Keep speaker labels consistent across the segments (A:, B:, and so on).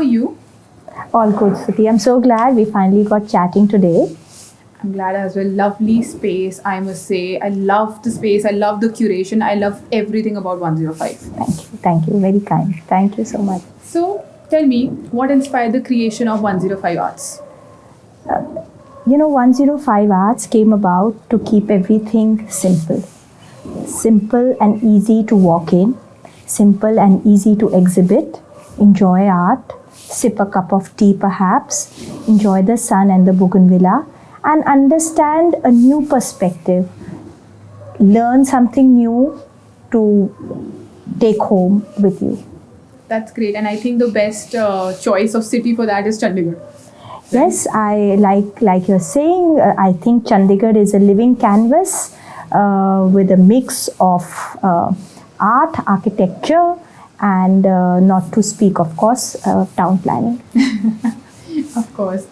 A: you?
B: All good, Suti. I'm so glad we finally got chatting today.
A: I'm glad as well. Lovely space, I must say. I love the space. I love the curation. I love everything about 105.
B: Thank you. Thank you. Very kind. Thank you so much.
A: So, tell me, what inspired the creation of 105 Arts?
B: 105 Arts came about to keep everything simple. Simple and easy to walk in, simple and easy to exhibit, enjoy art, sip a cup of tea perhaps, enjoy the sun and the bougainvillea, and understand a new perspective, learn something new to take home with you.
A: That's great. And I think the best choice of city for that is Chandigarh.
B: Yes, I like you're saying, I think Chandigarh is a living canvas with a mix of art, architecture, and not to speak, of course, town planning.
A: Of course.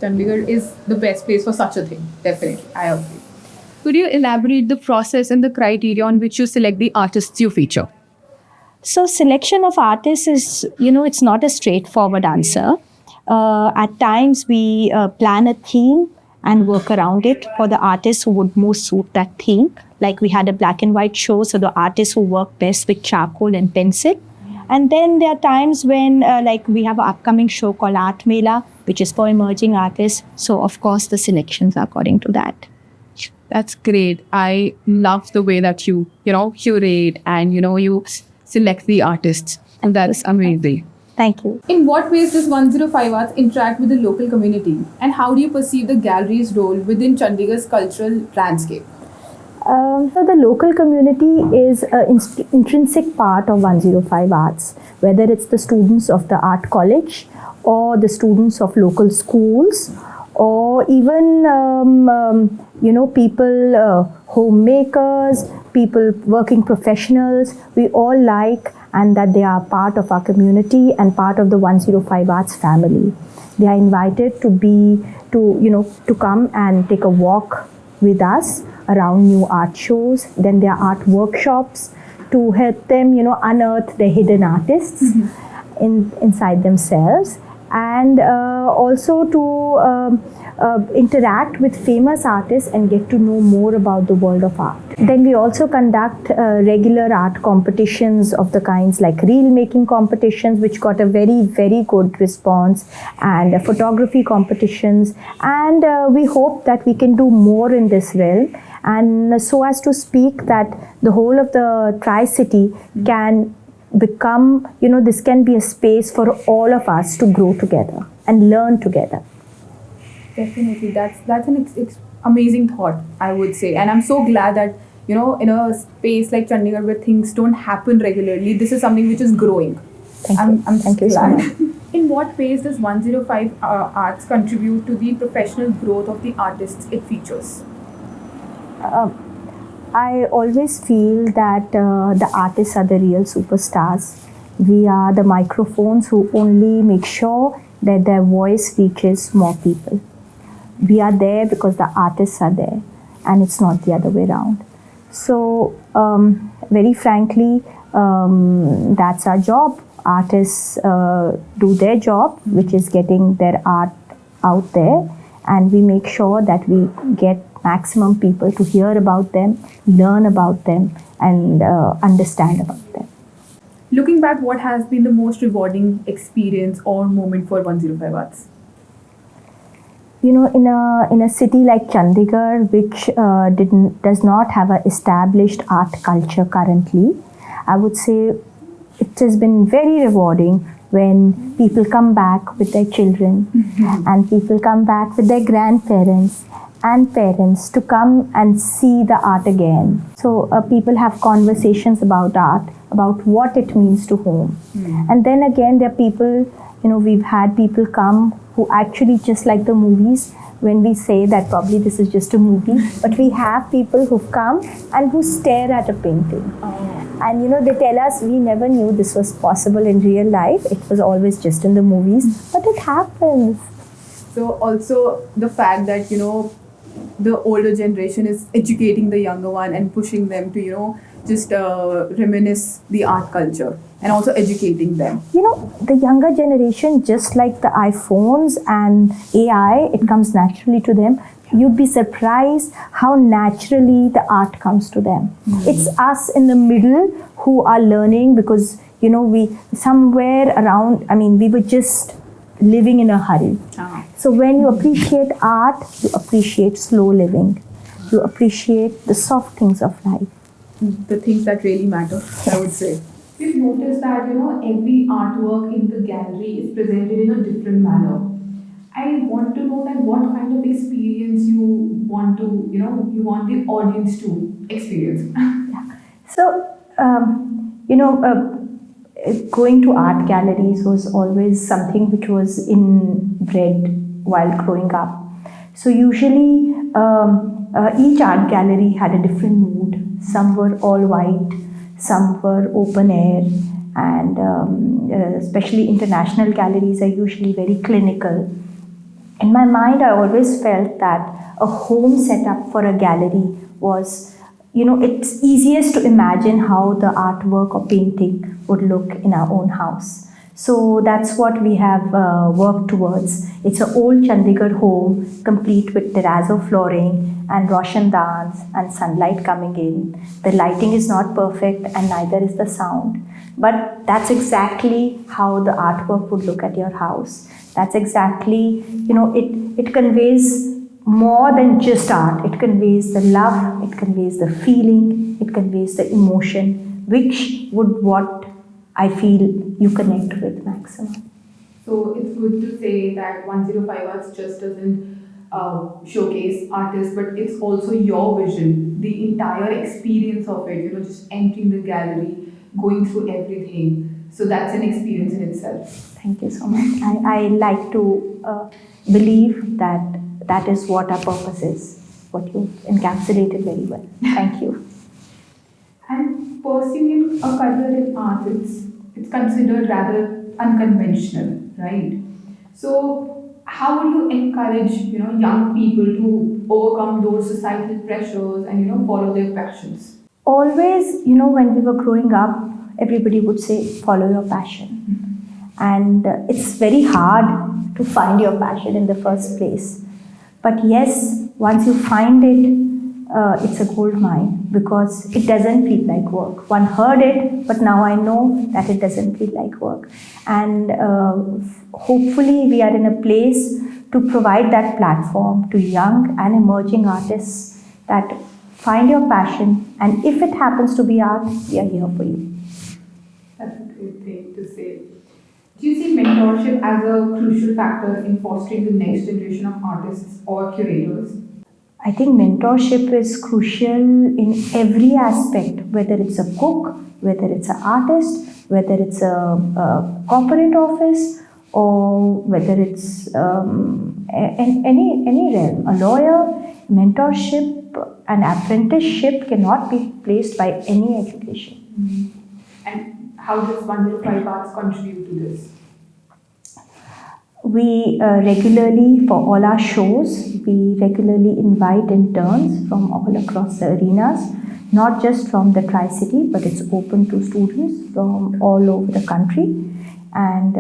A: Chandigarh is the best place for such a thing. Definitely, I agree. Could you elaborate the process and the criteria on which you select the artists you feature?
B: So selection of artists is, it's not a straightforward answer. At times we plan a theme and work around it for the artists who would most suit that theme. Like we had a black and white show, so the artists who work best with charcoal and pencil. And then there are times when we have an upcoming show called Art Mela, which is for emerging artists. So of course the selections are according to that.
A: That's great. I love the way that you curate and, you select the artists. And that's amazing.
B: Thank you.
A: In what ways does 105 Arts interact with the local community? And how do you perceive the gallery's role within Chandigarh's cultural landscape?
B: So the local community is an intrinsic part of 105 Arts, whether it's the students of the art college or the students of local schools or even people, homemakers, people, working professionals. We all like and that they are part of our community and part of the 105 Arts family. They are invited to come and take a walk with us around new art shows. Then there are art workshops to help them, unearth the hidden artists inside themselves, and also to interact with famous artists and get to know more about the world of art. Then we also conduct regular art competitions of the kinds like reel making competitions, which got a very, very good response, and photography competitions. And we hope that we can do more in this realm, and so as to speak that the whole of the Tri-City can become, this can be a space for all of us to grow together and learn together.
A: Definitely, that's an amazing thought, I would say, and I'm so glad that in a space like Chandigarh where things don't happen regularly, this is something which is growing. I'm
B: Thank you so
A: glad.
B: much.
A: In what ways does 105 Arts contribute to the professional growth of the artists it features?
B: I always feel that the artists are the real superstars. We are the microphones who only make sure that their voice reaches more people. We are there because the artists are there, and it's not the other way around. So, very frankly, that's our job. Artists do their job, which is getting their art out there, and we make sure that we get maximum people to hear about them, learn about them, and understand about them.
A: Looking back, what has been the most rewarding experience or moment for 105 Arts?
B: In a city like Chandigarh, which does not have an established art culture currently, I would say it has been very rewarding when people come back with their children and people come back with their grandparents and parents to come and see the art again. So people have conversations about art, about what it means to whom. And then again, there are people, we've had people come who actually just like the movies, when we say that probably this is just a movie, but we have people who've come and who stare at a painting. And they tell us, we never knew this was possible in real life. It was always just in the movies, but it happens.
A: So also the fact that, the older generation is educating the younger one and pushing them to, just reminisce the art culture and also educating them.
B: The younger generation, just like the iPhones and AI, it comes naturally to them. You'd be surprised how naturally the art comes to them. It's us in the middle who are learning because, we somewhere around, we were just living in a hurry. So when you appreciate art, you appreciate slow living. You appreciate the soft things of life.
A: The things that really matter, I would say. We've noticed that every artwork in the gallery is presented in a different manner. I want to know that what kind of experience you want to you want the audience to experience.
B: So, going to art galleries was always something which was inbred while growing up. So usually, each art gallery had a different mood. Some were all white, some were open air, and especially international galleries are usually very clinical. In my mind, I always felt that a home setup for a gallery was, it's easiest to imagine how the artwork or painting would look in our own house. So that's what we have worked towards. It's an old Chandigarh home, complete with terrazzo flooring and roshndans and sunlight coming in. The lighting is not perfect and neither is the sound. But that's exactly how the artwork would look at your house. That's exactly, it conveys more than just art. It conveys the love, it conveys the feeling, it conveys the emotion, which would what I feel you connect with maximum.
A: So it's good to say that 105 Arts just doesn't showcase artists, but it's also your vision, the entire experience of it, just entering the gallery, going through everything. So that's an experience in itself.
B: Thank you so much. I like to believe that that is what our purpose is, what you encapsulated very well. Thank you.
A: And pursuing a career in art, it's considered rather unconventional, right? So how would you encourage young people to overcome those societal pressures and follow their passions?
B: Always, when we were growing up, everybody would say, follow your passion. And it's very hard to find your passion in the first place. But yes, once you find it, it's a gold mine because it doesn't feel like work. One heard it, but now I know that it doesn't feel like work. And hopefully we are in a place to provide that platform to young and emerging artists that find your passion, and if it happens to be art, we are here for you.
A: That's a great thing to say. Do you see mentorship as a crucial factor in fostering the next generation of artists or curators?
B: I think mentorship is crucial in every aspect, whether it's a cook, whether it's an artist, whether it's a corporate office, or whether it's in any realm. A lawyer, mentorship and apprenticeship cannot be replaced by any education.
A: And how does 105 Arts contribute to this?
B: We regularly, for all our shows, we regularly invite interns from all across the arenas, not just from the Tri-City, but it's open to students from all over the country. And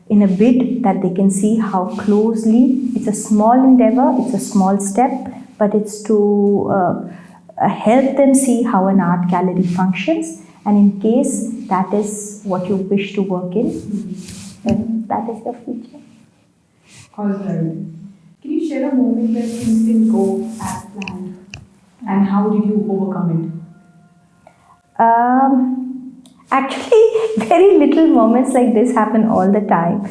B: in a bid that they can see how closely, it's a small endeavor, it's a small step, but it's to help them see how an art gallery functions. And in case that is what you wish to work in, then that is the future.
A: All right. Can you share a moment where things didn't go as planned? And how did you overcome it?
B: Actually, very little moments like this happen all the time.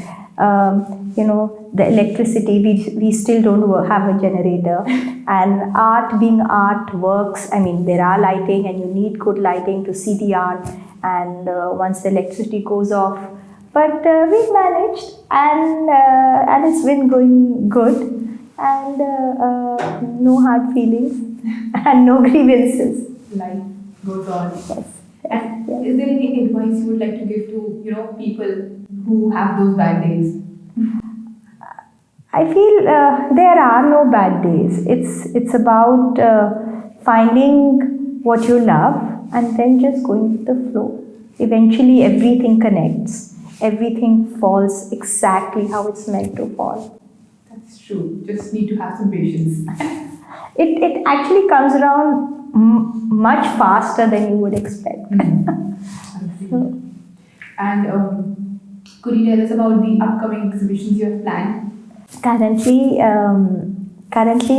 B: The electricity, we still don't have a generator. And art being art works, there are lighting and you need good lighting to see the art. And once the electricity goes off, but we managed and it's been going good and no hard feelings and no grievances.
A: Life goes on.
B: Yes.
A: And is there any advice you would like to give to people who have those bad days?
B: I feel there are no bad days. It's about finding what you love and then just going with the flow. Eventually, everything connects. Everything falls exactly how it's meant to fall.
A: That's true. Just need to have some patience.
B: It actually comes around much faster than you would expect. So,
A: And could you tell us about the upcoming exhibitions you have planned?
B: currently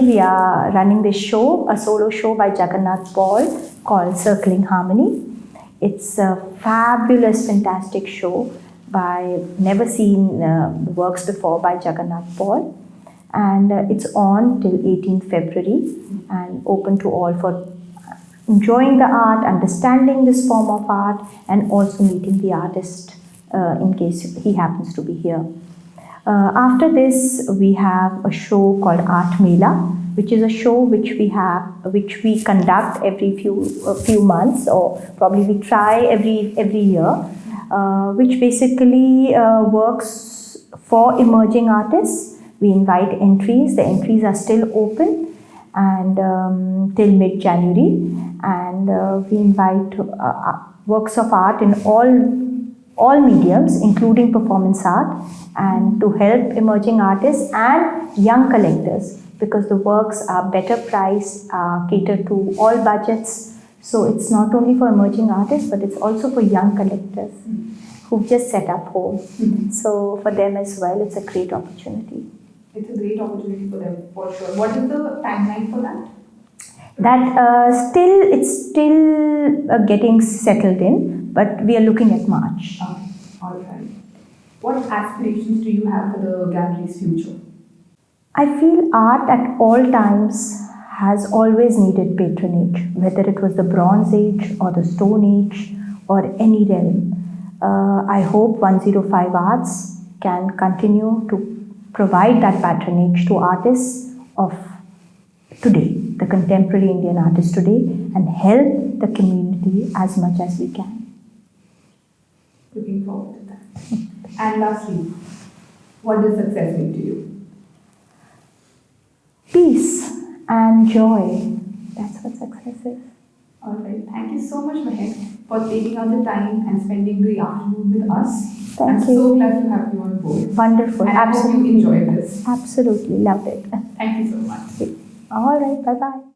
B: we are running this show, a solo show by Jagannath Paul called Circling Harmony. It's a fabulous, fantastic show by never seen works before by Jagannath Paul, and it's on till 18th February and open to all for enjoying the art, understanding this form of art, and also meeting the artist in case he happens to be here. After this, we have a show called Art Mela, which is a show which which we conduct every few months, or probably we try every year, which basically works for emerging artists. We invite entries. The entries are still open and till mid-January, and we invite works of art in all mediums, including performance art, and to help emerging artists and young collectors, because the works are better priced, cater to all budgets. So it's not only for emerging artists, but it's also for young collectors who've just set up home. So for them as well, it's a great opportunity.
A: It's a great opportunity for them, for sure. What is the timeline for that?
B: It's still getting settled in, but we are looking at March.
A: Okay, all right. What aspirations do you have for the gallery's future?
B: I feel art at all times has always needed patronage, whether it was the Bronze Age or the Stone Age or any realm. I hope 105 Arts can continue to provide that patronage to artists of today, the contemporary Indian artists today, and help the community as much as we can.
A: Looking forward to that. And lastly, what does success mean to you?
B: Peace and joy. That's what success is.
A: All right. Thank you so much, Mehak, for taking out the time and spending the afternoon with us.
B: Thank
A: I'm
B: you.
A: so glad to have you on board.
B: Wonderful.
A: And I hope you enjoyed this.
B: Absolutely. Loved it.
A: Thank you so much.
B: All right. Bye-bye.